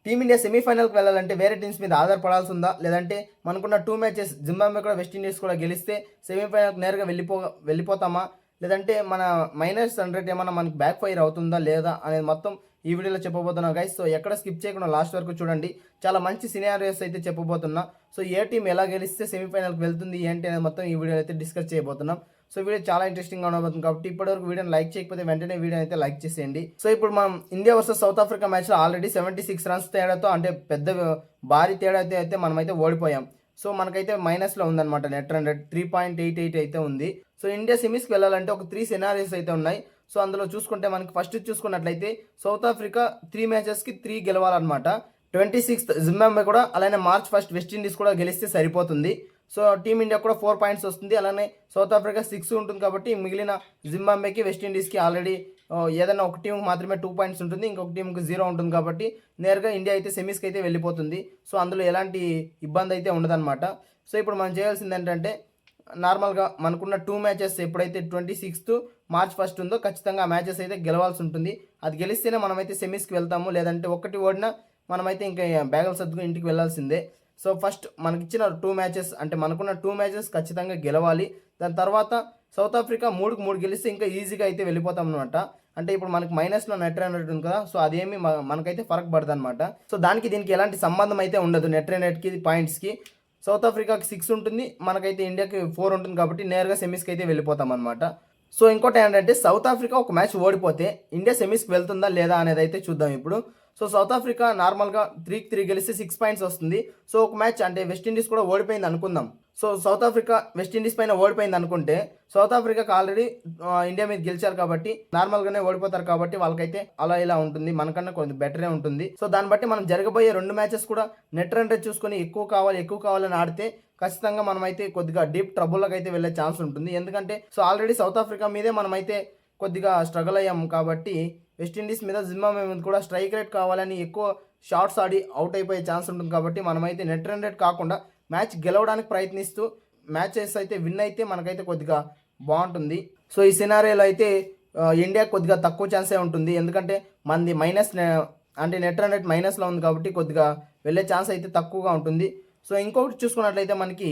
Team India సెమీఫైనల్కి వెళ్ళాలంటే వేరే teams మీద ఆధారపడాల్సి ఉందా, లేదంటే మనకున్న 2 మ్యాచెస్ జింబాబ్వే కూడా వెస్టిండీస్ కూడా గెలిస్తే సెమీఫైనల్కి నేరుగా వెళ్ళిపోతామా, లేదంటే మన -100 ఏమన్నా మనకి బ్యాక్ ఫైర్ అవుతుందా లేదా అనేది మొత్తం ఈ వీడియోలో చెప్పబోతున్నా గైస్. సో ఎక్కడ స్కిప్ చేయకుండా లాస్ట్ వరకు చూడండి. చాలా మంచి సినారియోస్ అయితే చెప్పబోతున్నా. సో ఏ టీం ఎలా గెలిస్తే సెమీఫైనల్కి వెళ్తుంది ఏంటి అనేది మొత్తం ఈ వీడియోలో అయితే డిస్కస్ చేయబోతున్నాం. సో వీడియో చాలా ఇంట్రెస్టింగ్గా ఉండబోతుంది కాబట్టి ఇప్పటివరకు వీడియోని లైక్ చేయకపోతే వెంటనే వీడియో అయితే లైక్ చేసేయండి. సో ఇప్పుడు మనం ఇండియా వర్సెస్ సౌత్ ఆఫ్రికా మ్యాచ్లో ఆల్రెడీ 76 రన్స్ తేడాతో, అంటే పెద్ద భారీ తేడా అయితే మనమైతే ఓడిపోయాం. సో మనకైతే మైనస్లో ఉందన్నమాట. నెట్ రన్ రేట్ 3.88 అయితే ఉంది. సో ఇండియా సెమీస్కి వెళ్ళాలంటే ఒక 3 సినారియోస్ అయితే ఉన్నాయి. సో అందులో చూసుకుంటే మనకి ఫస్ట్ చూసుకున్నట్లయితే సౌత్ ఆఫ్రికా 3 మ్యాచెస్కి 3 గెలవాలన్నమాట. 26th జింబాబ్వే కూడా, అలానే March 1 వెస్టిండీస్ కూడా గెలిస్తే సరిపోతుంది. సో టీమిండియా కూడా 4 పాయింట్స్ వస్తుంది. అలానే సౌత్ ఆఫ్రికా 6 ఉంటుంది కాబట్టి మిగిలిన జింబాబ్వేకి వెస్టిండీస్కి ఆల్రెడీ ఏదైనా ఒక టీంకి మాత్రమే 2 పాయింట్స్ ఉంటుంది, ఇంకొక టీంకి 0 ఉంటుంది కాబట్టి నేరుగా ఇండియా అయితే సెమీస్కి అయితే వెళ్ళిపోతుంది. సో అందులో ఎలాంటి ఇబ్బంది అయితే ఉండదన్నమాట. సో ఇప్పుడు మనం చేయాల్సింది ఏంటంటే నార్మల్గా మనకున్న 2 మ్యాచెస్ ఎప్పుడైతే 26th March 1 ఉందో ఖచ్చితంగా ఆ మ్యాచెస్ అయితే గెలవాల్సి ఉంటుంది. అది గెలిస్తేనే మనమైతే సెమీస్కి వెళ్తాము, లేదంటే ఒకటి ఓడినా మనమైతే ఇంకా బ్యాగులు సర్దుకుని ఇంటికి వెళ్ళాల్సిందే. సో ఫస్ట్ మనకిచ్చిన 2 మ్యాచెస్, అంటే మనకున్న 2 మ్యాచెస్ ఖచ్చితంగా గెలవాలి. దాని తర్వాత సౌత్ ఆఫ్రికా 3కి 3 గెలిస్తే ఇంకా ఈజీగా అయితే వెళ్ళిపోతాం అనమాట. అంటే ఇప్పుడు మనకి మైనస్లో నెట్ రన్ రేట్ ఉంది కదా, సో అదేమి మనకైతే ఫరక్ పడదు అనమాట. సో దానికి దీనికి ఎలాంటి సంబంధం అయితే ఉండదు. నెట్ రన్ రేట్కి పాయింట్స్కి సౌత్ ఆఫ్రికాకి 6 ఉంటుంది, మనకైతే ఇండియాకి 4 ఉంటుంది కాబట్టి నేరుగా సెమీస్కి అయితే వెళ్ళిపోతాం అనమాట. సో ఇంకోటి ఏంటంటే సౌత్ ఆఫ్రికా ఒక మ్యాచ్ ఓడిపోతే ఇండియా సెమీస్కి వెళ్తుందా లేదా అనేది అయితే చూద్దాం ఇప్పుడు. సో సౌత్ ఆఫ్రికా నార్మల్గా 3కి 3 గెలిస్తే 6 పాయింట్స్ వస్తుంది. సో ఒక మ్యాచ్ అంటే వెస్టిండీస్ కూడా ఓడిపోయింది అనుకుందాం. సో సౌత్ ఆఫ్రికా వెస్టిండీస్ పైన ఓడిపోయింది అనుకుంటే సౌత్ ఆఫ్రికాకి ఆల్రెడీ ఇండియా మీద గెలిచారు కాబట్టి నార్మల్గానే ఓడిపోతారు కాబట్టి వాళ్ళకైతే అలా ఇలా ఉంటుంది, మనకన్నా కొంచెం బెటరే ఉంటుంది. సో దాన్ని బట్టి మనం జరగబోయే 2 మ్యాచెస్ కూడా నెట్ రన్ రేట్ చూసుకొని ఎక్కువ కావాలని ఆడితే ఖచ్చితంగా మనమైతే కొద్దిగా డీప్ ట్రబుల్లోకి అయితే వెళ్ళే ఛాన్స్ ఉంటుంది. ఎందుకంటే సో ఆల్రెడీ సౌత్ ఆఫ్రికా మీదే మనమైతే కొద్దిగా స్ట్రగుల్ అయ్యాము కాబట్టి వెస్టిండీస్ మీద జింబాబ్వే మీద కూడా స్ట్రైక్ రేట్ కావాలని ఎక్కువ షాట్స్ ఆడి అవుట్ అయిపోయే ఛాన్స్ ఉంటుంది కాబట్టి మనమైతే నెట్ రన్ రేట్ కాకుండా మ్యాచ్ గెలవడానికి ప్రయత్నిస్తూ మ్యాచెస్ అయితే విన్ అయితే మనకైతే కొద్దిగా బాగుంటుంది. సో ఈ సినారియోలో అయితే ఇండియా కొద్దిగా తక్కువ ఛాన్సే ఉంటుంది, ఎందుకంటే మనది అంటే నెట్ రన్ రేట్ మైనస్లో ఉంది కాబట్టి కొద్దిగా వెళ్ళే ఛాన్స్ అయితే తక్కువగా ఉంటుంది. సో ఇంకొకటి చూసుకున్నట్లయితే మనకి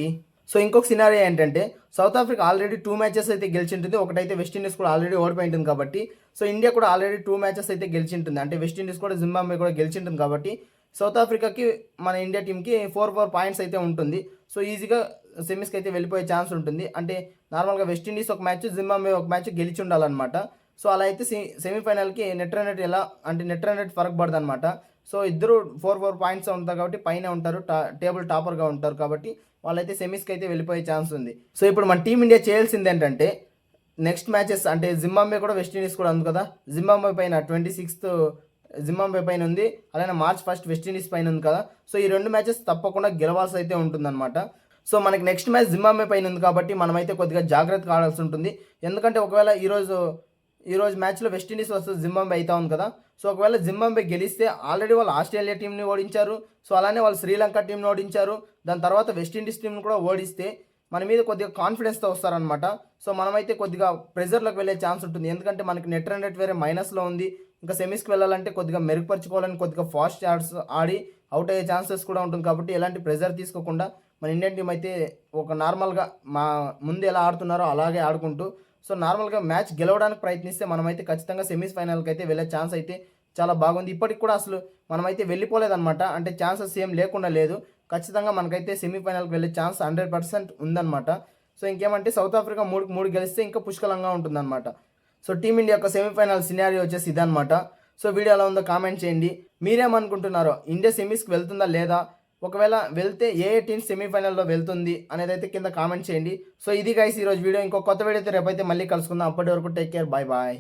ఇంకొక సినారియో ఏంటంటే సౌత్ ఆఫ్రికా ఆల్రెడీ 2 మ్యాచెస్ అయితే గెలిచింటుంది, ఒకటైతే వెస్టిండీస్ కూడా ఆల్రెడీ ఓడిపోయింటుంది కాబట్టి. సో ఇండియా కూడా ఆల్రెడీ 2 మ్యాచెస్ అయితే గెలిచింటుంది, అంటే వెస్టిండీస్ కూడా జింబాబ్వే కూడా గెలిచింటుంది కాబట్టి సౌత్ ఆఫ్రికాకి మన ఇండియా టీంకి 4 పాయింట్స్ అయితే ఉంటుంది. సో ఈజీగా సెమీస్కి అయితే వెళ్ళిపోయే ఛాన్స్ ఉంటుంది. అంటే నార్మల్గా వెస్టిండీస్ ఒక మ్యాచ్, జింబాబ్వే ఒక మ్యాచ్ గెలిచి ఉండాలన్నమాట. సో అలా అయితే సెమీఫైనల్కి నెట్ రన్ రేట్ ఫరక్ పడదు అనమాట. సో ఇద్దరు 4 పాయింట్స్ ఉంటారు కాబట్టి పైన ఉంటారు, టేబుల్ టాపర్గా ఉంటారు కాబట్టి వాళ్ళైతే సెమీస్కి అయితే వెళ్ళిపోయే ఛాన్స్ ఉంది. సో ఇప్పుడు మన టీమిండియా చేయాల్సింది ఏంటంటే నెక్స్ట్ మ్యాచెస్, అంటే జింబాబ్వే కూడా వెస్టిండీస్ కూడా ఉంది కదా, జింబాబ్వే పైన 26th జింబాబ్వే పైన ఉంది, అలానే March 1 వెస్టిండీస్ పైన ఉంది కదా. సో ఈ 2 మ్యాచెస్ తప్పకుండా గెలవాల్సి అయితే ఉంటుందన్నమాట. సో మనకి నెక్స్ట్ మ్యాచ్ జింబాబ్వే పైన ఉంది కాబట్టి మనమైతే కొద్దిగా జాగ్రత్తగా ఆడాల్సి ఉంటుంది. ఎందుకంటే ఒకవేళ ఈరోజు మ్యాచ్లో వెస్టిండీస్ వర్సెస్ జింబాబ్వే అవుతా ఉంది కదా. సో ఒకవేళ జింబాబ్వే గెలిస్తే ఆల్రెడీ వాళ్ళు ఆస్ట్రేలియా టీంని ఓడించారు, సో అలానే వాళ్ళు శ్రీలంక టీంని ఓడించారు, దాని తర్వాత వెస్టిండీస్ టీంని కూడా ఓడిస్తే మన మీద కొద్దిగా కాన్ఫిడెన్స్తో వస్తారనమాట. సో మనమైతే కొద్దిగా ప్రెజర్లోకి వెళ్ళే ఛాన్స్ ఉంటుంది, ఎందుకంటే మనకి నెట్ రన్ రేట్ వేరే మైనస్లో ఉంది. ఇంకా సెమీస్కి వెళ్ళాలంటే కొద్దిగా మెరుగుపరచుకోవాలని కొద్దిగా ఫాస్ట్ షాట్స్ ఆడి అవుట్ అయ్యే ఛాన్సెస్ కూడా ఉంటుంది కాబట్టి ఎలాంటి ప్రెజర్ తీసుకోకుండా మన ఇండియన్ టీం అయితే ఒక నార్మల్గా ముందు ఎలా ఆడుతున్నారో అలాగే ఆడుకుంటూ సో నార్మల్గా మ్యాచ్ గెలవడానికి ప్రయత్నిస్తే మనమైతే ఖచ్చితంగా సెమీఫైనల్కి అయితే వెళ్ళే ఛాన్స్ అయితే చాలా బాగుంది. ఇప్పటికి కూడా అసలు మనమైతే వెళ్ళిపోలేదన్నమాట, అంటే ఛాన్సెస్ ఏం లేకుండా లేదు. ఖచ్చితంగా మనకైతే సెమీఫైనల్కి వెళ్ళే ఛాన్స్ 100% ఉందన్నమాట. సో ఇంకేమంటే సౌత్ ఆఫ్రికా 3కి 3 గెలిస్తే ఇంకా పుష్కలంగా ఉంటుందన్నమాట. సో టీమిండియా యొక్క సెమీఫైనల్ సినారియో వచ్చేసి ఇదన్నమాట. సో వీడియో ఎలా ఉందో కామెంట్ చేయండి. మీరేమనుకుంటున్నారో ఇండియా సెమీస్కి వెళ్తుందా లేదా, ఒకవేళ వెళ్తే ఏ టీం సెమీఫైనల్లో వెళ్తుంది అనేది అయితే కింద కామెంట్ చేయండి. సో ఇది గైస్ ఈరోజు వీడియో. ఇంకో కొత్త వీడియో అయితే రేపైతే మళ్ళీ కలుసుకుందాం. అప్పటి వరకు టేక్ కేర్, బాయ్ బాయ్.